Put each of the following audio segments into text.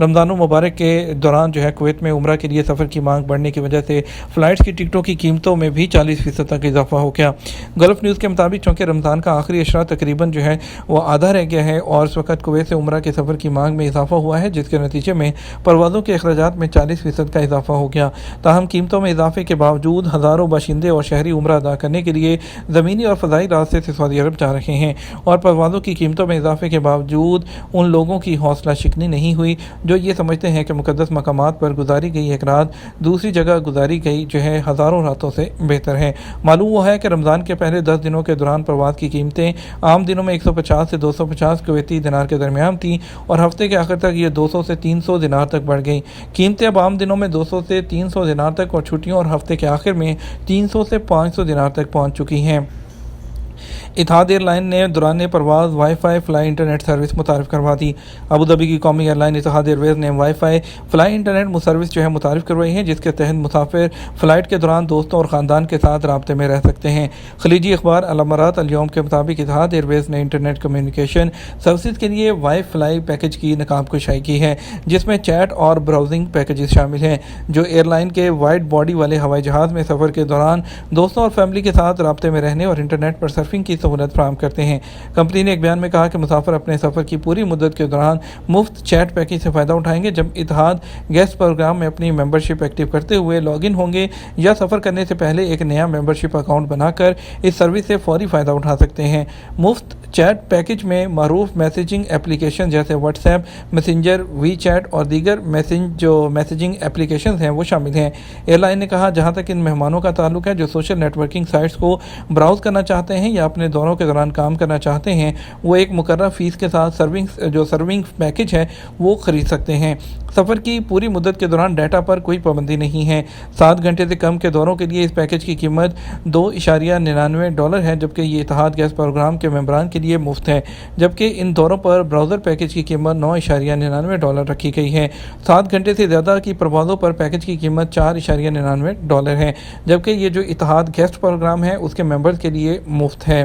رمضان المبارک کے دوران جو ہے کویت میں عمرہ کے لیے سفر کی مانگ بڑھنے کی وجہ سے فلائٹس کی ٹکٹوں کی قیمتوں میں بھی 40% تک اضافہ ہو گیا۔ گلف نیوز کے مطابق چونکہ رمضان کا آخری اشرا تقریباً جو ہے وہ آدھا رہ گیا ہے اور اس وقت کویت سے عمرہ کے سفر کی مانگ میں اضافہ ہوا ہے، جس کے نتیجے میں پروازوں کے اخراجات میں 40% کا اضافہ ہو گیا۔ تاہم قیمتوں میں اضافے کے باوجود ہزاروں باشندے اور شہری عمرہ ادا کرنے کے لیے زمینی اور فضائی راستے سے سعودی عرب جا رہے ہیں، اور پروازوں کی قیمتوں میں اضافے کے باوجود ان لوگوں کی حوصلہ شکنی نہیں ہوئی جو یہ سمجھتے ہیں کہ مقدس مقامات پر گزاری گئی ایک رات دوسری جگہ گزاری گئی جو ہے ہزاروں راتوں سے بہتر ہے۔ معلوم ہوا ہے کہ رمضان کے پہلے 10 دنوں کے دوران پرواز کی قیمتیں عام دنوں میں 150 سے 250 کویتی دینار کے درمیان تھیں، اور ہفتے کے آخر تک یہ 200 سے 300 دینار تک بڑھ گئیں۔ قیمتیں اب عام دنوں میں 200 سے 300 دینار تک اور چھٹیوں اور ہفتے کے آخر میں 300 سے 500 دینار تک پہنچ چکی ہیں۔ اتحاد ایئر لائن نے دوران پرواز wi fi fly internet service متعارف کروا دی۔ ابوظہبی کی قومی ایئر لائن اتحاد ایئر ویز نے wi fi fly internet service جو ہے متعارف کروائی ہے، جس کے تحت مسافر فلائٹ کے دوران دوستوں اور خاندان کے ساتھ رابطے میں رہ سکتے ہیں۔ خلیجی اخبار الامارات الیوم کے مطابق اتحاد ایئر ویز نے انٹرنیٹ کمیونیکیشن سروسز کے لیے وائی فلائی پیکج کی نقاب کشائی کی ہے، جس میں چیٹ اور براؤزنگ پیکجز شامل ہیں جو ایئر لائن کے وائڈ باڈی والے ہوائی جہاز میں سفر کے دوران دوستوں اور فیملی کے ساتھ رابطے میں رہنے اور انٹرنیٹ پر سرفنگ کی سہولت فراہم کرتے ہیں۔ کمپنی نے ایک بیان میں کہا کہ مسافر اپنے سفر کی پوری مدت کے دوران مفت چیٹ پیکج سے فائدہ اٹھائیں گے جب اتحاد گیسٹ پروگرام میں اپنی ممبرشپ ایکٹیو کرتے ہوئے لاگ ان ہوں گے، یا سفر کرنے سے پہلے ایک نیا ممبرشپ اکاؤنٹ بنا کر اس سروس سے فوری فائدہ اٹھا سکتے ہیں۔ مفت چیٹ پیکج میں معروف میسیجنگ ایپلیکیشن جیسے واٹس ایپ، میسنجر، وی چیٹ اور دیگر میسیجنگ ایپلیکیشنز ہیں وہ شامل ہیں۔ ایئر لائن نے کہا جہاں تک ان مہمانوں کا تعلق ہے جو سوشل نیٹ ورکنگ سائٹس کو براؤز کرنا چاہتے ہیں یا اپنے دوروں کے دوران کام کرنا چاہتے ہیں، وہ ایک مقررہ فیس کے ساتھ سرونگ پیکج ہے وہ خرید سکتے ہیں۔ سفر کی پوری مدت کے دوران ڈیٹا پر کوئی پابندی نہیں ہے۔ 7 گھنٹے سے کم کے دوروں کے لیے اس پیکج کی قیمت $2.99 ہے، جبکہ یہ اتحاد گیس پروگرام کے ممبران کے لیے مفت ہے، جبکہ ان دوروں پر براؤزر پیکج کی قیمت $9.99 رکھی گئی ہے۔ 7 گھنٹے سے زیادہ کی پروازوں پر پیکج کی قیمت $4.99 ہے، جبکہ یہ جو اتحاد گیسٹ پروگرام ہے اس کے ممبرز کے لیے مفت ہے۔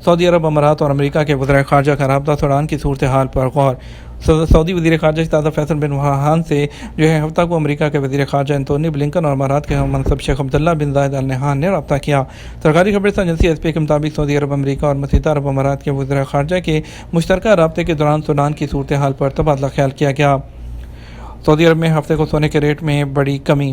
سعودی عرب، امارات اور امریکہ کے وزرائے خارجہ کا رابطہ سوڈان کی صورتحال پر غور۔ سعودی وزیر خارجہ شہزادہ فیصل بن فہد سے جو ہے ہفتہ کو امریکہ کے وزیر خارجہ انتونی بلنکن اور امارات کے ہم منصب شیخ عبداللہ بن زائد ال نہیان نے رابطہ کیا۔ سرکاری خبررساں ایجنسی ایس پی کے مطابق سعودی عرب، امریکہ اور متحدہ عرب امارات کے وزرائے خارجہ کے مشترکہ رابطے کے دوران سوڈان کی صورتحال پر تبادلہ خیال کیا گیا۔ سعودی عرب میں ہفتے کو سونے کے ریٹ میں بڑی کمی۔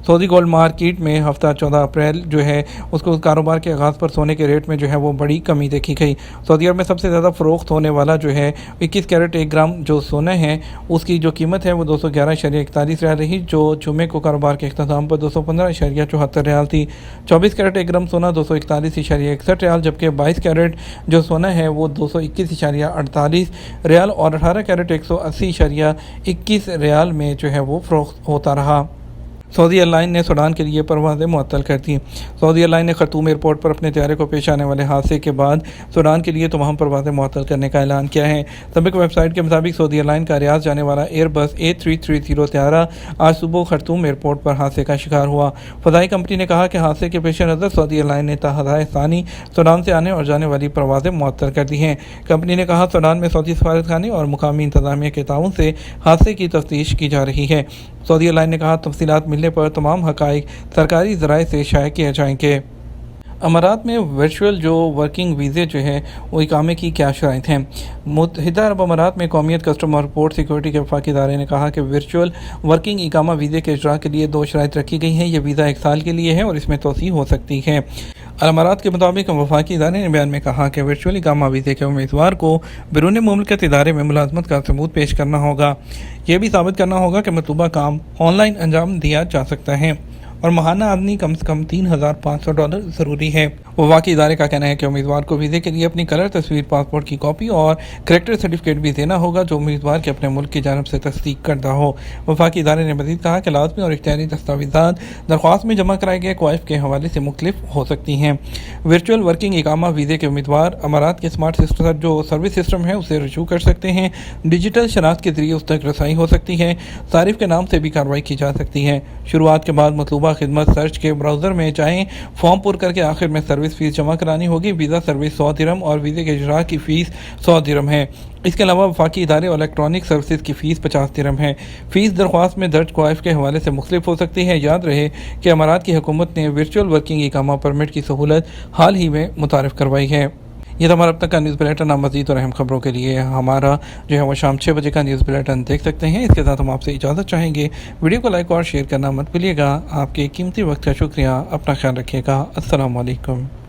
سعودی گولڈ مارکیٹ میں ہفتہ 14 اپریل جو ہے اس کو کاروبار کے آغاز پر سونے کے ریٹ میں جو ہے وہ بڑی کمی دیکھی گئی۔ سعودی عرب میں سب سے زیادہ فروخت ہونے والا جو ہے 21 کیرٹ 1 گرام جو سونا ہے اس کی جو قیمت ہے وہ 211.41 ریال رہی، جو جمعے کو کاروبار کے اختتام پر 215.74 ریال تھی۔ 24 کیرٹ 1 گرام سونا 241.61 ریال، جبکہ 22 کیرٹ جو سونا ہے وہ 221.48 ریال اور 18 کیرٹ 180.21 ریال میں جو ہے وہ فروخت ہوتا رہا۔ سعودی ایئر لائن نے سوڈان کے لیے پروازیں معطل کر دیں۔ سعودی ایئر لائن نے خرطوم ایئرپورٹ پر اپنے طیارے کو پیش آنے والے حادثے کے بعد سوڈان کے لیے تمام پروازیں معطل کرنے کا اعلان کیا ہے۔ سابق ویب سائٹ کے مطابق سعودی ایئر لائن کا ریاض جانے والا ایئر بس A330 طیارہ آج صبح خرطوم ایئرپورٹ پر حادثے کا شکار ہوا۔ فضائی کمپنی نے کہا کہ حادثے کے پیش نظر سعودی ایئر لائن نے تا ہزار ثانی سوڈان سے آنے اور جانے والی پروازیں معطل کر دی ہیں۔ کمپنی نے کہا سوڈان میں سعودی سفارت خانے اور مقامی انتظامیہ کے تعاون سے حادثے کی تفتیش کی جا رہی ہے۔ سعودی ایئر لائن نے کہا تفصیلات ملنے پر تمام حقائق سرکاری ذرائع سے شائع کیے جائیں گے۔ امارات میں ورچوئل جو ورکنگ ویزے جو ہے وہ اقامے کی کیا شرائط ہیں؟ متحدہ عرب امارات میں قومیت کسٹم اور پورٹ سیکورٹی کے وفاقی ادارے نے کہا کہ ورچوئل ورکنگ اقامہ ویزے کے اجراء کے لیے 2 شرائط رکھی گئی ہیں۔ یہ ویزا 1 سال کے لیے ہے اور اس میں توسیع ہو سکتی ہے۔ امارات کے مطابق وفاقی ادارے نے بیان میں کہا کہ ورچوئل اقامہ ویزے کے امیدوار کو بیرون مملکت ادارے میں ملازمت کا ثبوت پیش کرنا ہوگا۔ یہ بھی ثابت کرنا ہوگا کہ مطلوبہ کام آن لائن انجام دیا جا سکتا ہے اور ماہانہ آمدنی کم سے کم $3,500 ضروری ہے۔ وفاقی ادارے کا کہنا ہے کہ امیدوار کو ویزے کے لیے اپنی کلر تصویر، پاسپورٹ کی کاپی اور کریکٹر سرٹیفکیٹ بھی دینا ہوگا جو امیدوار کے اپنے ملک کی جانب سے تصدیق کردہ ہو۔ وفاقی ادارے نے مزید کہا کہ لازمی اور اختیاری دستاویزات درخواست میں جمع کرائے گئے کوائف کے حوالے سے مختلف ہو سکتی ہیں۔ ورچوئل ورکنگ اقامہ ویزے کے امیدوار امارات کے اسمارٹ سسٹم جو سروس سسٹم ہے اسے رجوع کر سکتے ہیں۔ ڈیجیٹل شناخت کے ذریعے اس تک رسائی ہو سکتی ہے۔ صارف کے نام سے بھی کارروائی کی جا سکتی ہے۔ شروعات کے بعد مطلوبہ طلبہ خدمت سرچ کے براؤزر میں جائیں، فارم پر کر کے آخر میں سروس فیس جمع کرانی ہوگی۔ ویزا سروس 100 درہم اور ویزے کے اجراء کی فیس 100 درہم ہے۔ اس کے علاوہ وفاقی ادارے اور الیکٹرانک سروسز کی فیس 50 درہم ہے۔ فیس درخواست میں درج کوائف کے حوالے سے مختلف ہو سکتی ہے۔ یاد رہے کہ امارات کی حکومت نے ورچوئل ورکنگ اقامہ پرمٹ کی سہولت حال ہی میں متعارف کروائی ہے۔ یہ تھا ہمارا اب تک کا نیوز بلیٹن۔ آپ مزید اور اہم خبروں کے لیے ہمارا وہ شام 6 بجے کا نیوز بلیٹن دیکھ سکتے ہیں۔ اس کے ساتھ ہم آپ سے اجازت چاہیں گے۔ ویڈیو کو لائک اور شیئر کرنا مت بھولیے گا۔ آپ کے قیمتی وقت کا شکریہ۔ اپنا خیال رکھیے گا۔ السلام علیکم۔